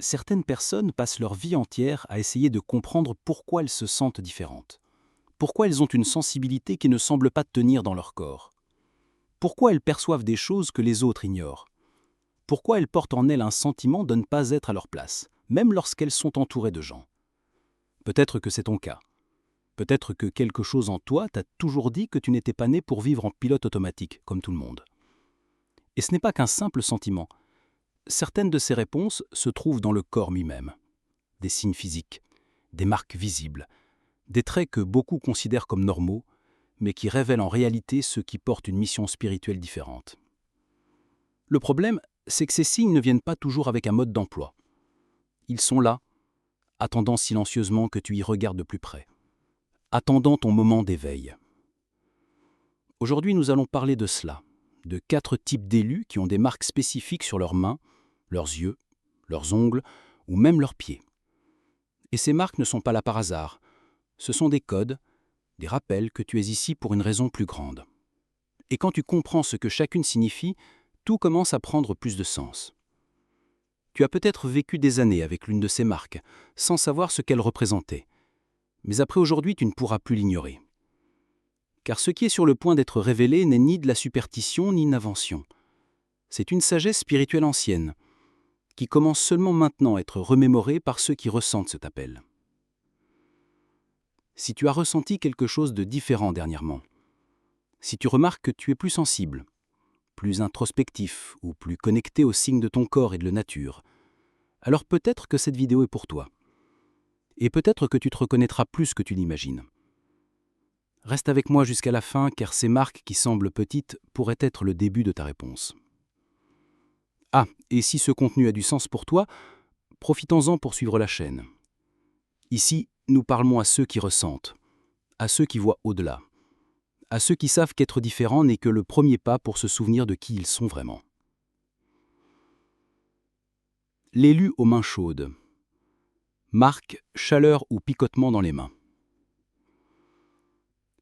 Certaines personnes passent leur vie entière à essayer de comprendre pourquoi elles se sentent différentes. Pourquoi elles ont une sensibilité qui ne semble pas tenir dans leur corps. Pourquoi elles perçoivent des choses que les autres ignorent. Pourquoi elles portent en elles un sentiment de ne pas être à leur place, même lorsqu'elles sont entourées de gens. Peut-être que c'est ton cas. Peut-être que quelque chose en toi t'a toujours dit que tu n'étais pas né pour vivre en pilote automatique, comme tout le monde. Et ce n'est pas qu'un simple sentiment. Certaines de ces réponses se trouvent dans le corps lui-même. Des signes physiques, des marques visibles, des traits que beaucoup considèrent comme normaux, mais qui révèlent en réalité ceux qui portent une mission spirituelle différente. Le problème, c'est que ces signes ne viennent pas toujours avec un mode d'emploi. Ils sont là, attendant silencieusement que tu y regardes de plus près, attendant ton moment d'éveil. Aujourd'hui, nous allons parler de cela, de 4 types d'élus qui ont des marques spécifiques sur leurs mains, leurs yeux, leurs ongles ou même leurs pieds. Et ces marques ne sont pas là par hasard. Ce sont des codes, des rappels que tu es ici pour une raison plus grande. Et quand tu comprends ce que chacune signifie, tout commence à prendre plus de sens. Tu as peut-être vécu des années avec l'une de ces marques, sans savoir ce qu'elle représentait. Mais après aujourd'hui, tu ne pourras plus l'ignorer. Car ce qui est sur le point d'être révélé n'est ni de la superstition ni une invention. C'est une sagesse spirituelle ancienne, qui commence seulement maintenant à être remémorée par ceux qui ressentent cet appel. Si tu as ressenti quelque chose de différent dernièrement, si tu remarques que tu es plus sensible, plus introspectif ou plus connecté aux signes de ton corps et de la nature, alors peut-être que cette vidéo est pour toi. Et peut-être que tu te reconnaîtras plus que tu l'imagines. Reste avec moi jusqu'à la fin, car ces marques qui semblent petites pourraient être le début de ta réponse. Ah, et si ce contenu a du sens pour toi, profitons-en pour suivre la chaîne. Ici, nous parlons à ceux qui ressentent, à ceux qui voient au-delà, à ceux qui savent qu'être différent n'est que le premier pas pour se souvenir de qui ils sont vraiment. L'élu aux mains chaudes. Marque, chaleur ou picotement dans les mains.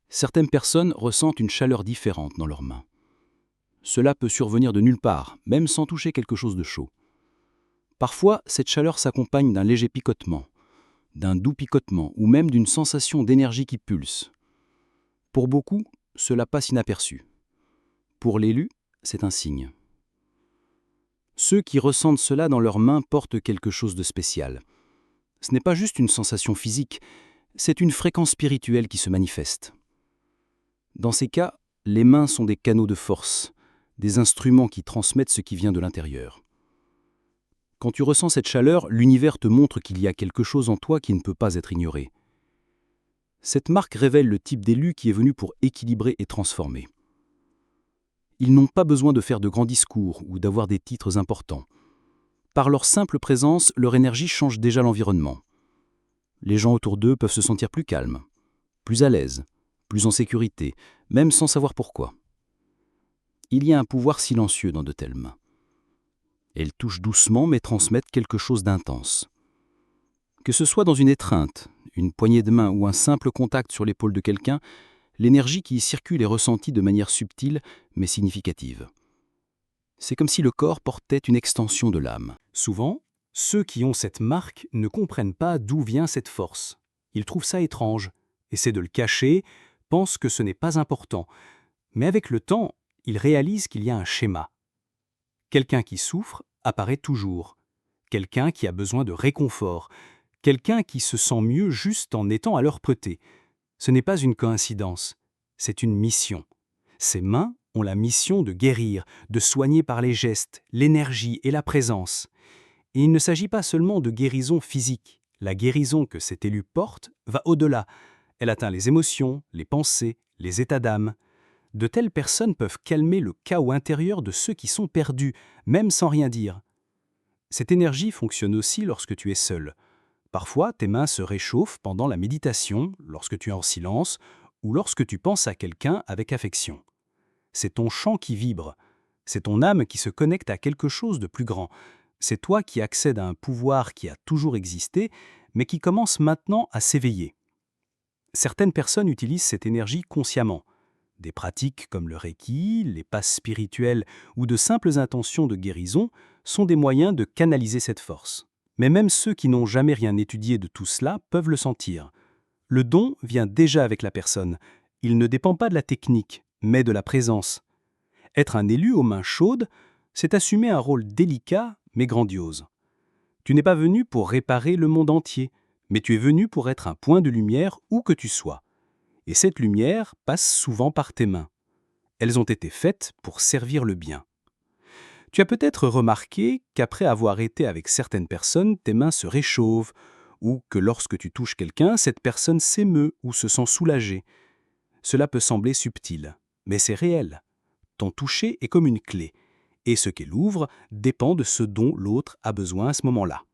Certaines personnes ressentent une chaleur différente dans leurs mains. Cela peut survenir de nulle part, même sans toucher quelque chose de chaud. Parfois, cette chaleur s'accompagne d'un léger picotement, d'un doux picotement ou même d'une sensation d'énergie qui pulse. Pour beaucoup, cela passe inaperçu. Pour l'élu, c'est un signe. Ceux qui ressentent cela dans leurs mains portent quelque chose de spécial. Ce n'est pas juste une sensation physique, c'est une fréquence spirituelle qui se manifeste. Dans ces cas, les mains sont des canaux de force, des instruments qui transmettent ce qui vient de l'intérieur. Quand tu ressens cette chaleur, l'univers te montre qu'il y a quelque chose en toi qui ne peut pas être ignoré. Cette marque révèle le type d'élu qui est venu pour équilibrer et transformer. Ils n'ont pas besoin de faire de grands discours ou d'avoir des titres importants. Par leur simple présence, leur énergie change déjà l'environnement. Les gens autour d'eux peuvent se sentir plus calmes, plus à l'aise, plus en sécurité, même sans savoir pourquoi. Il y a un pouvoir silencieux dans de telles mains. Elles touchent doucement mais transmettent quelque chose d'intense. Que ce soit dans une étreinte, une poignée de main ou un simple contact sur l'épaule de quelqu'un, l'énergie qui y circule est ressentie de manière subtile mais significative. C'est comme si le corps portait une extension de l'âme. Souvent, ceux qui ont cette marque ne comprennent pas d'où vient cette force. Ils trouvent ça étrange, essaient de le cacher, pensent que ce n'est pas important. Mais avec le temps, ils réalisent qu'il y a un schéma. Quelqu'un qui souffre apparaît toujours. Quelqu'un qui a besoin de réconfort. Quelqu'un qui se sent mieux juste en étant à leur côté. Ce n'est pas une coïncidence, c'est une mission. Ces mains ont la mission de guérir, de soigner par les gestes, l'énergie et la présence. Et il ne s'agit pas seulement de guérison physique. La guérison que cet élu porte va au-delà. Elle atteint les émotions, les pensées, les états d'âme. De telles personnes peuvent calmer le chaos intérieur de ceux qui sont perdus, même sans rien dire. Cette énergie fonctionne aussi lorsque tu es seul. Parfois, tes mains se réchauffent pendant la méditation, lorsque tu es en silence, ou lorsque tu penses à quelqu'un avec affection. C'est ton chant qui vibre. C'est ton âme qui se connecte à quelque chose de plus grand. C'est toi qui accèdes à un pouvoir qui a toujours existé, mais qui commence maintenant à s'éveiller. Certaines personnes utilisent cette énergie consciemment. Des pratiques comme le Reiki, les passes spirituelles ou de simples intentions de guérison sont des moyens de canaliser cette force. Mais même ceux qui n'ont jamais rien étudié de tout cela peuvent le sentir. Le don vient déjà avec la personne. Il ne dépend pas de la technique, mais de la présence. Être un élu aux mains chaudes, c'est assumer un rôle délicat mais grandiose. Tu n'es pas venu pour réparer le monde entier, mais tu es venu pour être un point de lumière où que tu sois. Et cette lumière passe souvent par tes mains. Elles ont été faites pour servir le bien. Tu as peut-être remarqué qu'après avoir été avec certaines personnes, tes mains se réchauffent, ou que lorsque tu touches quelqu'un, cette personne s'émeut ou se sent soulagée. Cela peut sembler subtil, mais c'est réel. Ton toucher est comme une clé, et ce qu'elle ouvre dépend de ce dont l'autre a besoin à ce moment-là.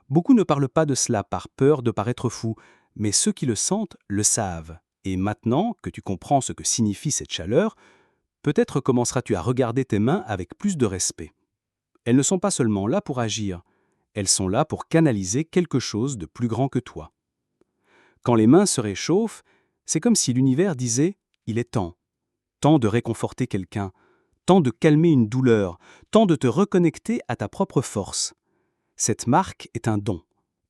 Beaucoup ne parlent pas de cela par peur de paraître fou, mais ceux qui le sentent le savent. Et maintenant que tu comprends ce que signifie cette chaleur, peut-être commenceras-tu à regarder tes mains avec plus de respect. Elles ne sont pas seulement là pour agir, elles sont là pour canaliser quelque chose de plus grand que toi. Quand les mains se réchauffent, c'est comme si l'univers disait « il est temps ». Temps de réconforter quelqu'un, temps de calmer une douleur, temps de te reconnecter à ta propre force. Cette marque est un don,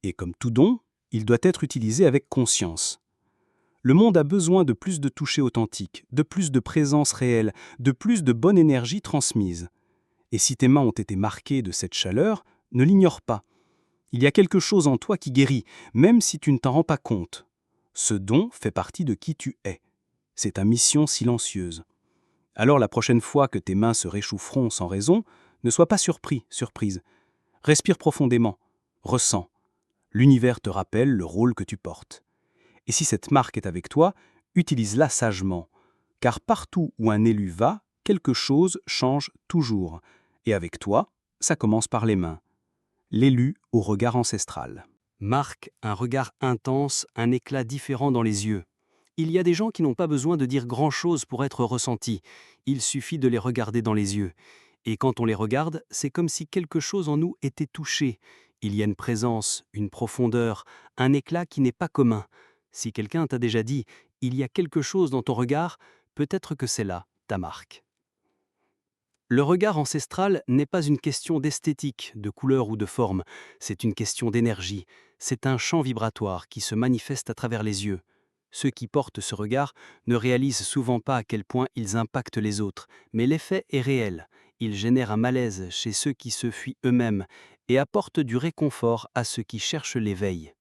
et comme tout don, il doit être utilisé avec conscience. Le monde a besoin de plus de toucher authentique, de plus de présence réelle, de plus de bonne énergie transmise. Et si tes mains ont été marquées de cette chaleur, ne l'ignore pas. Il y a quelque chose en toi qui guérit, même si tu ne t'en rends pas compte. Ce don fait partie de qui tu es. C'est ta mission silencieuse. Alors la prochaine fois que tes mains se réchaufferont sans raison, ne sois pas surprise. Respire profondément, ressens. L'univers te rappelle le rôle que tu portes. Et si cette marque est avec toi, utilise-la sagement, car partout où un élu va, quelque chose change toujours. Et avec toi, ça commence par les mains. L'élu au regard ancestral. Marque un regard intense, un éclat différent dans les yeux. Il y a des gens qui n'ont pas besoin de dire grand-chose pour être ressentis. Il suffit de les regarder dans les yeux. Et quand on les regarde, c'est comme si quelque chose en nous était touché. Il y a une présence, une profondeur, un éclat qui n'est pas commun. Si quelqu'un t'a déjà dit « il y a quelque chose dans ton regard », peut-être que c'est là ta marque. Le regard ancestral n'est pas une question d'esthétique, de couleur ou de forme, c'est une question d'énergie. C'est un champ vibratoire qui se manifeste à travers les yeux. Ceux qui portent ce regard ne réalisent souvent pas à quel point ils impactent les autres, mais l'effet est réel. Il génère un malaise chez ceux qui se fuient eux-mêmes et apporte du réconfort à ceux qui cherchent l'éveil.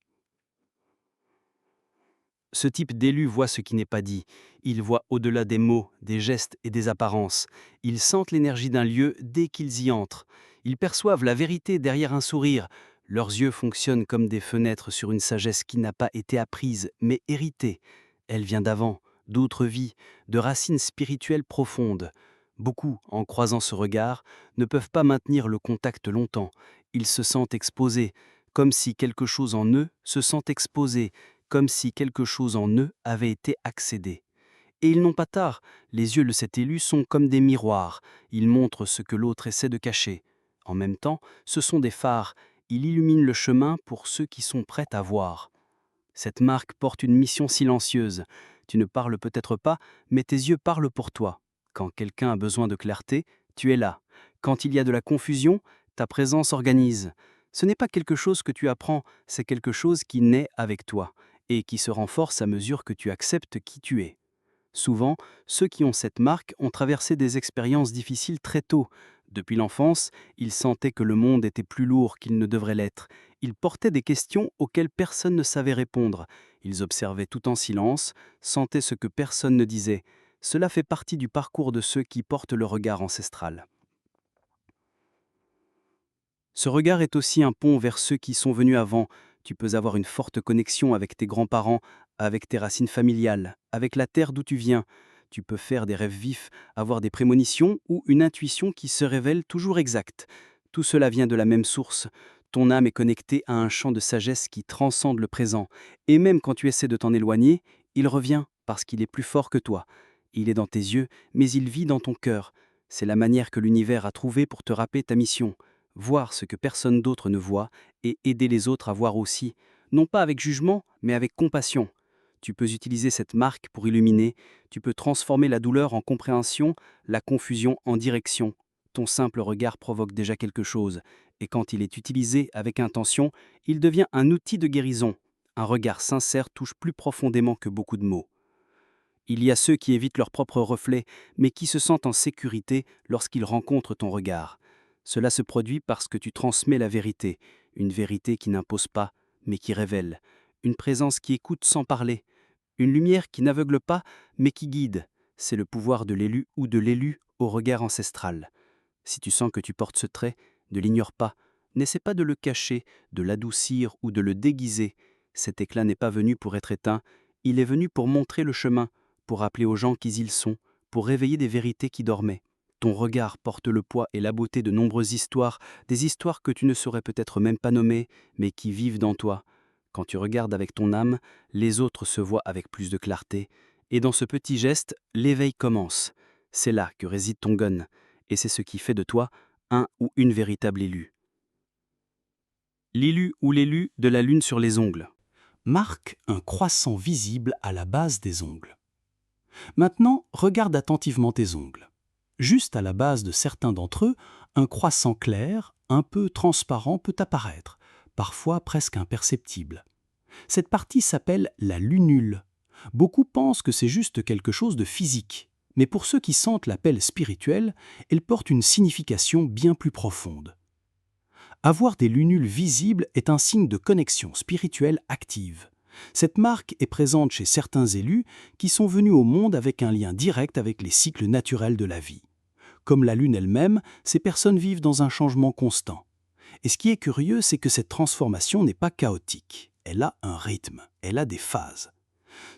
Ce type d'élu voit ce qui n'est pas dit. Ils voient au-delà des mots, des gestes et des apparences. Ils sentent l'énergie d'un lieu dès qu'ils y entrent. Ils perçoivent la vérité derrière un sourire. Leurs yeux fonctionnent comme des fenêtres sur une sagesse qui n'a pas été apprise, mais héritée. Elle vient d'avant, d'autres vies, de racines spirituelles profondes. Beaucoup, en croisant ce regard, ne peuvent pas maintenir le contact longtemps. Ils se sentent exposés, comme si quelque chose en eux se sent exposé, comme si quelque chose en eux avait été accédé. Et ils n'ont pas tard, les yeux de cet élu sont comme des miroirs, ils montrent ce que l'autre essaie de cacher. En même temps, ce sont des phares, ils illuminent le chemin pour ceux qui sont prêts à voir. Cette marque porte une mission silencieuse. Tu ne parles peut-être pas, mais tes yeux parlent pour toi. Quand quelqu'un a besoin de clarté, tu es là. Quand il y a de la confusion, ta présence organise. Ce n'est pas quelque chose que tu apprends, c'est quelque chose qui naît avec toi et qui se renforce à mesure que tu acceptes qui tu es. Souvent, ceux qui ont cette marque ont traversé des expériences difficiles très tôt. Depuis l'enfance, ils sentaient que le monde était plus lourd qu'il ne devrait l'être. Ils portaient des questions auxquelles personne ne savait répondre. Ils observaient tout en silence, sentaient ce que personne ne disait. Cela fait partie du parcours de ceux qui portent le regard ancestral. Ce regard est aussi un pont vers ceux qui sont venus avant. Tu peux avoir une forte connexion avec tes grands-parents, avec tes racines familiales, avec la terre d'où tu viens. Tu peux faire des rêves vifs, avoir des prémonitions ou une intuition qui se révèle toujours exacte. Tout cela vient de la même source. Ton âme est connectée à un champ de sagesse qui transcende le présent. Et même quand tu essaies de t'en éloigner, il revient parce qu'il est plus fort que toi. Il est dans tes yeux, mais il vit dans ton cœur. C'est la manière que l'univers a trouvée pour te rappeler ta mission. Voir ce que personne d'autre ne voit et aider les autres à voir aussi, non pas avec jugement, mais avec compassion. Tu peux utiliser cette marque pour illuminer, tu peux transformer la douleur en compréhension, la confusion en direction. Ton simple regard provoque déjà quelque chose, et quand il est utilisé avec intention, il devient un outil de guérison. Un regard sincère touche plus profondément que beaucoup de mots. Il y a ceux qui évitent leur propre reflet, mais qui se sentent en sécurité lorsqu'ils rencontrent ton regard. Cela se produit parce que tu transmets la vérité, une vérité qui n'impose pas, mais qui révèle, une présence qui écoute sans parler, une lumière qui n'aveugle pas, mais qui guide. C'est le pouvoir de l'élu ou de l'élu au regard ancestral. Si tu sens que tu portes ce trait, ne l'ignore pas. N'essaie pas de le cacher, de l'adoucir ou de le déguiser. Cet éclat n'est pas venu pour être éteint, il est venu pour montrer le chemin, pour rappeler aux gens qui ils sont, pour réveiller des vérités qui dormaient. Ton regard porte le poids et la beauté de nombreuses histoires, des histoires que tu ne saurais peut-être même pas nommer, mais qui vivent dans toi. Quand tu regardes avec ton âme, les autres se voient avec plus de clarté, et dans ce petit geste, l'éveil commence. C'est là que réside ton gun, et c'est ce qui fait de toi un ou une véritable élue. L'élu ou l'élu de la lune sur les ongles. Marque un croissant visible à la base des ongles. Maintenant, regarde attentivement tes ongles. Juste à la base de certains d'entre eux, un croissant clair, un peu transparent peut apparaître, parfois presque imperceptible. Cette partie s'appelle la lunule. Beaucoup pensent que c'est juste quelque chose de physique, mais pour ceux qui sentent l'appel spirituel, elle porte une signification bien plus profonde. Avoir des lunules visibles est un signe de connexion spirituelle active. Cette marque est présente chez certains élus qui sont venus au monde avec un lien direct avec les cycles naturels de la vie. Comme la Lune elle-même, ces personnes vivent dans un changement constant. Et ce qui est curieux, c'est que cette transformation n'est pas chaotique. Elle a un rythme, elle a des phases.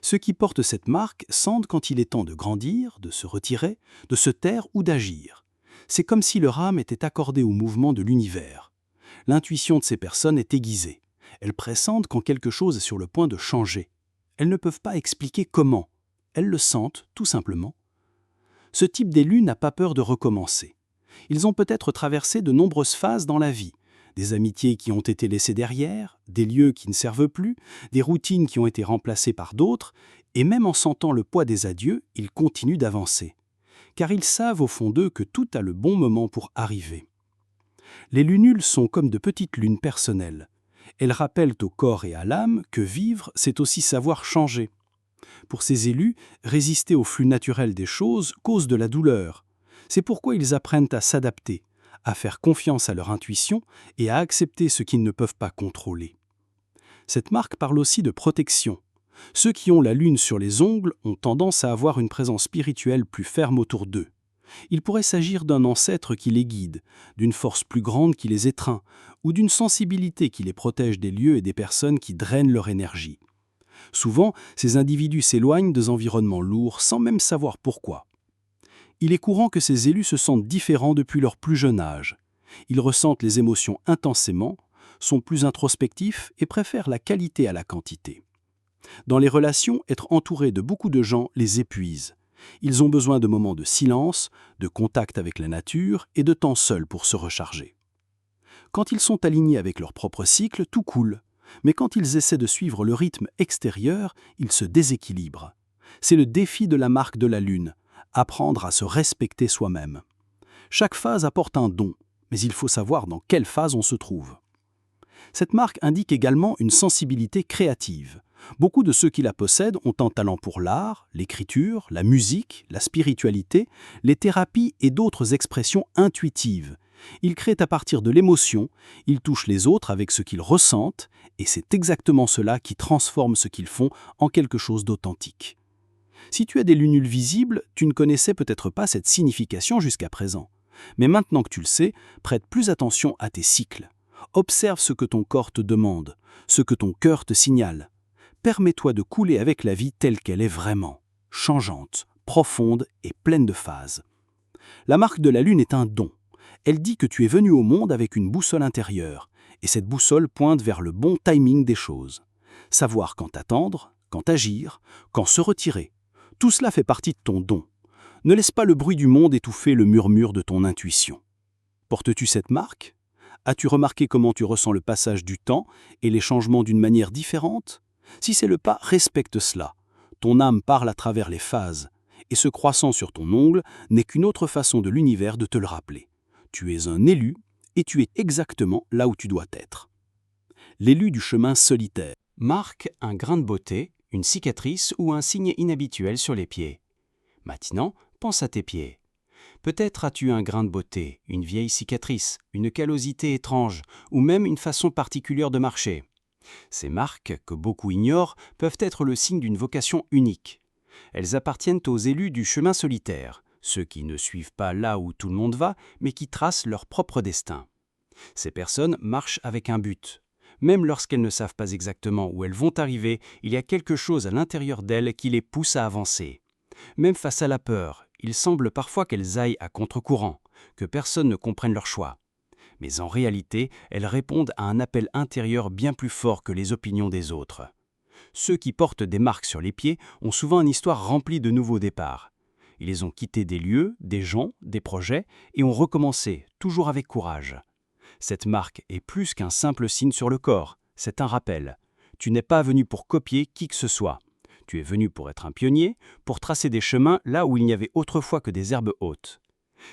Ceux qui portent cette marque sentent quand il est temps de grandir, de se retirer, de se taire ou d'agir. C'est comme si leur âme était accordée au mouvement de l'univers. L'intuition de ces personnes est aiguisée. Elles pressentent quand quelque chose est sur le point de changer. Elles ne peuvent pas expliquer comment. Elles le sentent, tout simplement. Ce type d'élu n'a pas peur de recommencer. Ils ont peut-être traversé de nombreuses phases dans la vie. Des amitiés qui ont été laissées derrière, des lieux qui ne servent plus, des routines qui ont été remplacées par d'autres, et même en sentant le poids des adieux, ils continuent d'avancer. Car ils savent au fond d'eux que tout a le bon moment pour arriver. Les lunules sont comme de petites lunes personnelles. Elles rappellent au corps et à l'âme que vivre, c'est aussi savoir changer. Pour ces élus, résister au flux naturel des choses cause de la douleur. C'est pourquoi ils apprennent à s'adapter, à faire confiance à leur intuition et à accepter ce qu'ils ne peuvent pas contrôler. Cette marque parle aussi de protection. Ceux qui ont la lune sur les ongles ont tendance à avoir une présence spirituelle plus ferme autour d'eux. Il pourrait s'agir d'un ancêtre qui les guide, d'une force plus grande qui les étreint, ou d'une sensibilité qui les protège des lieux et des personnes qui drainent leur énergie. Souvent, ces individus s'éloignent des environnements lourds sans même savoir pourquoi. Il est courant que ces élus se sentent différents depuis leur plus jeune âge. Ils ressentent les émotions intensément, sont plus introspectifs et préfèrent la qualité à la quantité. Dans les relations, être entouré de beaucoup de gens les épuise. Ils ont besoin de moments de silence, de contact avec la nature et de temps seul pour se recharger. Quand ils sont alignés avec leur propre cycle, tout coule. Mais quand ils essaient de suivre le rythme extérieur, ils se déséquilibrent. C'est le défi de la marque de la Lune, apprendre à se respecter soi-même. Chaque phase apporte un don, mais il faut savoir dans quelle phase on se trouve. Cette marque indique également une sensibilité créative. Beaucoup de ceux qui la possèdent ont un talent pour l'art, l'écriture, la musique, la spiritualité, les thérapies et d'autres expressions intuitives. Ils créent à partir de l'émotion, ils touchent les autres avec ce qu'ils ressentent, et c'est exactement cela qui transforme ce qu'ils font en quelque chose d'authentique. Si tu as des lunules visibles, tu ne connaissais peut-être pas cette signification jusqu'à présent. Mais maintenant que tu le sais, prête plus attention à tes cycles. Observe ce que ton corps te demande, ce que ton cœur te signale. Permets-toi de couler avec la vie telle qu'elle est vraiment, changeante, profonde et pleine de phases. La marque de la Lune est un don. Elle dit que tu es venu au monde avec une boussole intérieure, et cette boussole pointe vers le bon timing des choses. Savoir quand attendre, quand agir, quand se retirer. Tout cela fait partie de ton don. Ne laisse pas le bruit du monde étouffer le murmure de ton intuition. Portes-tu cette marque ? As-tu remarqué comment tu ressens le passage du temps et les changements d'une manière différente ? Si c'est le cas, respecte cela. Ton âme parle à travers les phases, et ce croissant sur ton ongle n'est qu'une autre façon de l'univers de te le rappeler. Tu es un élu et tu es exactement là où tu dois être. L'élu du chemin solitaire. Marque un grain de beauté, une cicatrice ou un signe inhabituel sur les pieds. Maintenant, pense à tes pieds. Peut-être as-tu un grain de beauté, une vieille cicatrice, une callosité étrange ou même une façon particulière de marcher. Ces marques, que beaucoup ignorent, peuvent être le signe d'une vocation unique. Elles appartiennent aux élus du chemin solitaire, ceux qui ne suivent pas là où tout le monde va, mais qui tracent leur propre destin. Ces personnes marchent avec un but. Même lorsqu'elles ne savent pas exactement où elles vont arriver, il y a quelque chose à l'intérieur d'elles qui les pousse à avancer. Même face à la peur, il semble parfois qu'elles aillent à contre-courant, que personne ne comprenne leur choix. Mais en réalité, elles répondent à un appel intérieur bien plus fort que les opinions des autres. Ceux qui portent des marques sur les pieds ont souvent une histoire remplie de nouveaux départs. Ils ont quitté des lieux, des gens, des projets et ont recommencé, toujours avec courage. Cette marque est plus qu'un simple signe sur le corps, c'est un rappel. Tu n'es pas venu pour copier qui que ce soit. Tu es venu pour être un pionnier, pour tracer des chemins là où il n'y avait autrefois que des herbes hautes.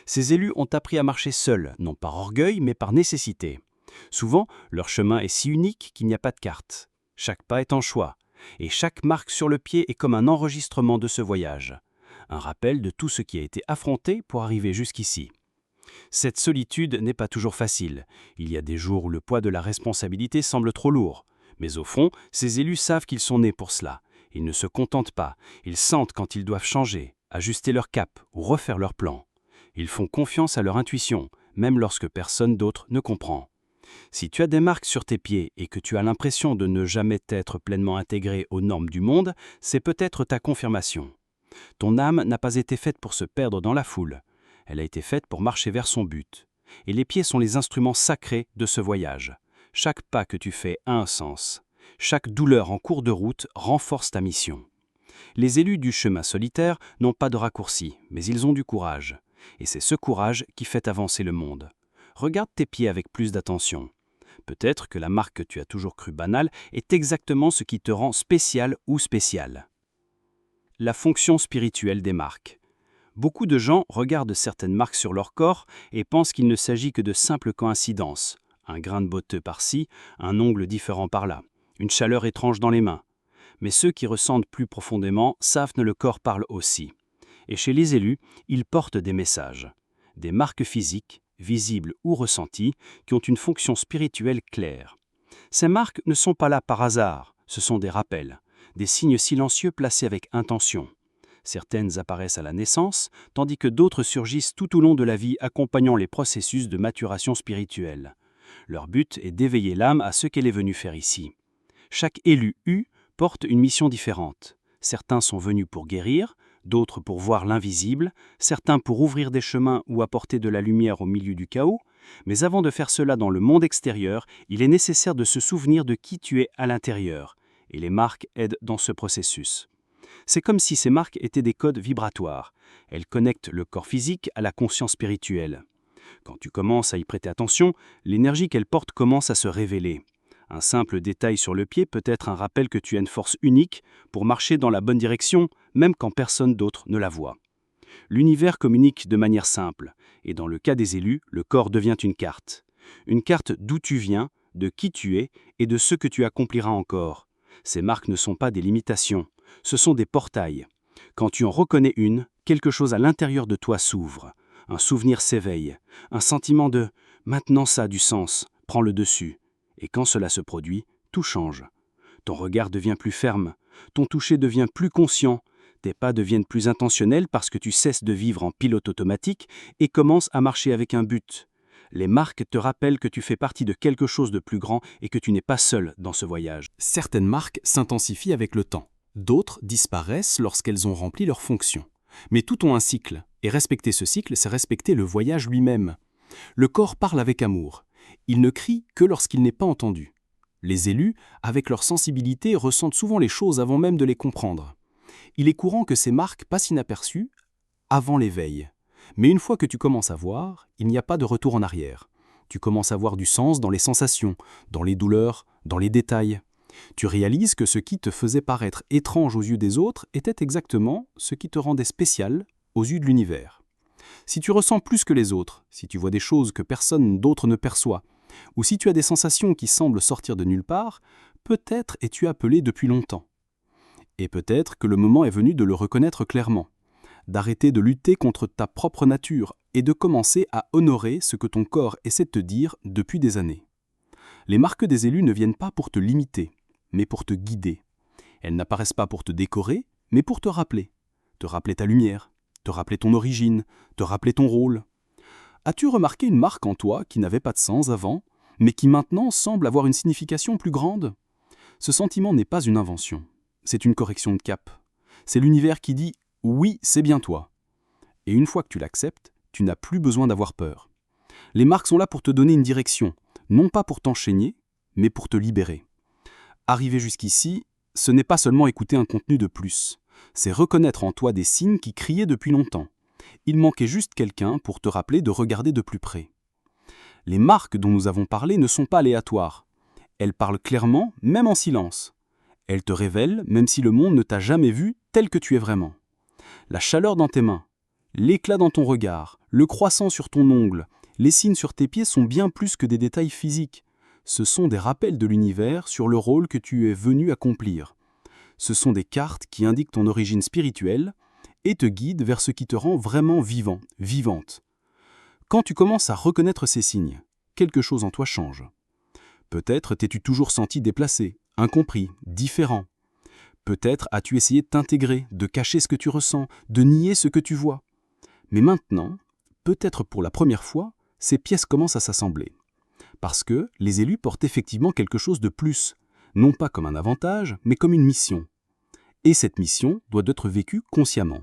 Ces élus ont appris à marcher seuls, non par orgueil, mais par nécessité. Souvent, leur chemin est si unique qu'il n'y a pas de carte. Chaque pas est un choix, et chaque marque sur le pied est comme un enregistrement de ce voyage. Un rappel de tout ce qui a été affronté pour arriver jusqu'ici. Cette solitude n'est pas toujours facile. Il y a des jours où le poids de la responsabilité semble trop lourd. Mais au fond, ces élus savent qu'ils sont nés pour cela. Ils ne se contentent pas. Ils sentent quand ils doivent changer, ajuster leur cap ou refaire leur plan. Ils font confiance à leur intuition, même lorsque personne d'autre ne comprend. Si tu as des marques sur tes pieds et que tu as l'impression de ne jamais être pleinement intégré aux normes du monde, c'est peut-être ta confirmation. Ton âme n'a pas été faite pour se perdre dans la foule. Elle a été faite pour marcher vers son but. Et les pieds sont les instruments sacrés de ce voyage. Chaque pas que tu fais a un sens. Chaque douleur en cours de route renforce ta mission. Les élus du chemin solitaire n'ont pas de raccourci, mais ils ont du courage. Et c'est ce courage qui fait avancer le monde. Regarde tes pieds avec plus d'attention. Peut-être que la marque que tu as toujours cru banale est exactement ce qui te rend spécial ou spécial. La fonction spirituelle des marques. Beaucoup de gens regardent certaines marques sur leur corps et pensent qu'il ne s'agit que de simples coïncidences. Un grain de beauté par-ci, un ongle différent par-là, une chaleur étrange dans les mains. Mais ceux qui ressentent plus profondément savent que le corps parle aussi. Et chez les élus, ils portent des messages. Des marques physiques, visibles ou ressenties, qui ont une fonction spirituelle claire. Ces marques ne sont pas là par hasard, ce sont des rappels, des signes silencieux placés avec intention. Certaines apparaissent à la naissance, tandis que d'autres surgissent tout au long de la vie accompagnant les processus de maturation spirituelle. Leur but est d'éveiller l'âme à ce qu'elle est venue faire ici. Chaque élu porte une mission différente. Certains sont venus pour guérir, d'autres pour voir l'invisible, certains pour ouvrir des chemins ou apporter de la lumière au milieu du chaos. Mais avant de faire cela dans le monde extérieur, il est nécessaire de se souvenir de qui tu es à l'intérieur. Et les marques aident dans ce processus. C'est comme si ces marques étaient des codes vibratoires. Elles connectent le corps physique à la conscience spirituelle. Quand tu commences à y prêter attention, l'énergie qu'elles portent commence à se révéler. Un simple détail sur le pied peut être un rappel que tu as une force unique pour marcher dans la bonne direction, même quand personne d'autre ne la voit. L'univers communique de manière simple, et dans le cas des élus, le corps devient une carte. Une carte d'où tu viens, de qui tu es et de ce que tu accompliras encore. Ces marques ne sont pas des limitations, ce sont des portails. Quand tu en reconnais une, quelque chose à l'intérieur de toi s'ouvre. Un souvenir s'éveille, un sentiment de « maintenant ça a du sens » prend le dessus. Et quand cela se produit, tout change. Ton regard devient plus ferme, ton toucher devient plus conscient, tes pas deviennent plus intentionnels parce que tu cesses de vivre en pilote automatique et commences à marcher avec un but. Les marques te rappellent que tu fais partie de quelque chose de plus grand et que tu n'es pas seul dans ce voyage. Certaines marques s'intensifient avec le temps. D'autres disparaissent lorsqu'elles ont rempli leur fonction. Mais tout ont un cycle, et respecter ce cycle, c'est respecter le voyage lui-même. Le corps parle avec amour. Il ne crie que lorsqu'il n'est pas entendu. Les élus, avec leur sensibilité, ressentent souvent les choses avant même de les comprendre. Il est courant que ces marques passent inaperçues avant l'éveil. Mais une fois que tu commences à voir, il n'y a pas de retour en arrière. Tu commences à voir du sens dans les sensations, dans les douleurs, dans les détails. Tu réalises que ce qui te faisait paraître étrange aux yeux des autres était exactement ce qui te rendait spécial aux yeux de l'univers. Si tu ressens plus que les autres, si tu vois des choses que personne d'autre ne perçoit, ou si tu as des sensations qui semblent sortir de nulle part, peut-être es-tu appelé depuis longtemps. Et peut-être que le moment est venu de le reconnaître clairement, d'arrêter de lutter contre ta propre nature et de commencer à honorer ce que ton corps essaie de te dire depuis des années. Les marques des élus ne viennent pas pour te limiter, mais pour te guider. Elles n'apparaissent pas pour te décorer, mais pour te rappeler ta lumière, te rappeler ton origine, te rappeler ton rôle. As-tu remarqué une marque en toi qui n'avait pas de sens avant, mais qui maintenant semble avoir une signification plus grande ? Ce sentiment n'est pas une invention, c'est une correction de cap. C'est l'univers qui dit « oui, c'est bien toi ». Et une fois que tu l'acceptes, tu n'as plus besoin d'avoir peur. Les marques sont là pour te donner une direction, non pas pour t'enchaîner, mais pour te libérer. Arriver jusqu'ici, ce n'est pas seulement écouter un contenu de plus, c'est reconnaître en toi des signes qui criaient depuis longtemps. Il manquait juste quelqu'un pour te rappeler de regarder de plus près. Les marques dont nous avons parlé ne sont pas aléatoires. Elles parlent clairement, même en silence. Elles te révèlent, même si le monde ne t'a jamais vu tel que tu es vraiment. La chaleur dans tes mains, l'éclat dans ton regard, le croissant sur ton ongle, les signes sur tes pieds sont bien plus que des détails physiques. Ce sont des rappels de l'univers sur le rôle que tu es venu accomplir. Ce sont des cartes qui indiquent ton origine spirituelle et te guident vers ce qui te rend vraiment vivant, vivante. Quand tu commences à reconnaître ces signes, quelque chose en toi change. Peut-être t'es-tu toujours senti déplacé, incompris, différent. Peut-être as-tu essayé de t'intégrer, de cacher ce que tu ressens, de nier ce que tu vois. Mais maintenant, peut-être pour la première fois, ces pièces commencent à s'assembler. Parce que les élus portent effectivement quelque chose de plus, non pas comme un avantage, mais comme une mission. Et cette mission doit être vécue consciemment.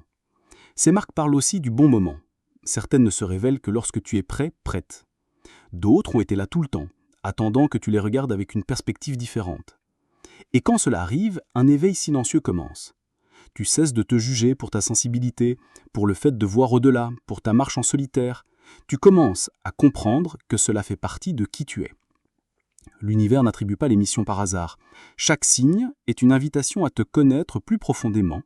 Ces marques parlent aussi du bon moment. Certaines ne se révèlent que lorsque tu es prêt, prête. D'autres ont été là tout le temps, attendant que tu les regardes avec une perspective différente. Et quand cela arrive, un éveil silencieux commence. Tu cesses de te juger pour ta sensibilité, pour le fait de voir au-delà, pour ta marche en solitaire. Tu commences à comprendre que cela fait partie de qui tu es. L'univers n'attribue pas les missions par hasard. Chaque signe est une invitation à te connaître plus profondément,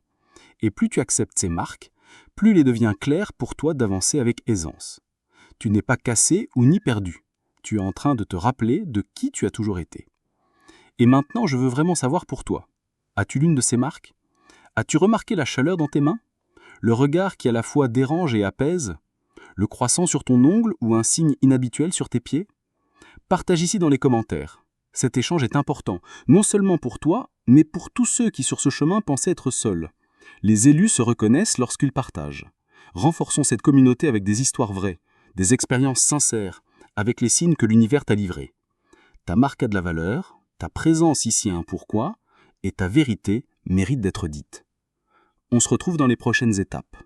et plus tu acceptes ces marques, plus il devient clair pour toi d'avancer avec aisance. Tu n'es pas cassé ou ni perdu. Tu es en train de te rappeler de qui tu as toujours été. Et maintenant, je veux vraiment savoir pour toi. As-tu l'une de ces marques ? As-tu remarqué la chaleur dans tes mains ? Le regard qui à la fois dérange et apaise ? Le croissant sur ton ongle ou un signe inhabituel sur tes pieds ? Partage ici dans les commentaires. Cet échange est important, non seulement pour toi, mais pour tous ceux qui sur ce chemin pensaient être seuls. Les élus se reconnaissent lorsqu'ils partagent. Renforçons cette communauté avec des histoires vraies, des expériences sincères, avec les signes que l'univers t'a livrés. Ta marque a de la valeur, ta présence ici a un pourquoi, et ta vérité mérite d'être dite. On se retrouve dans les prochaines étapes.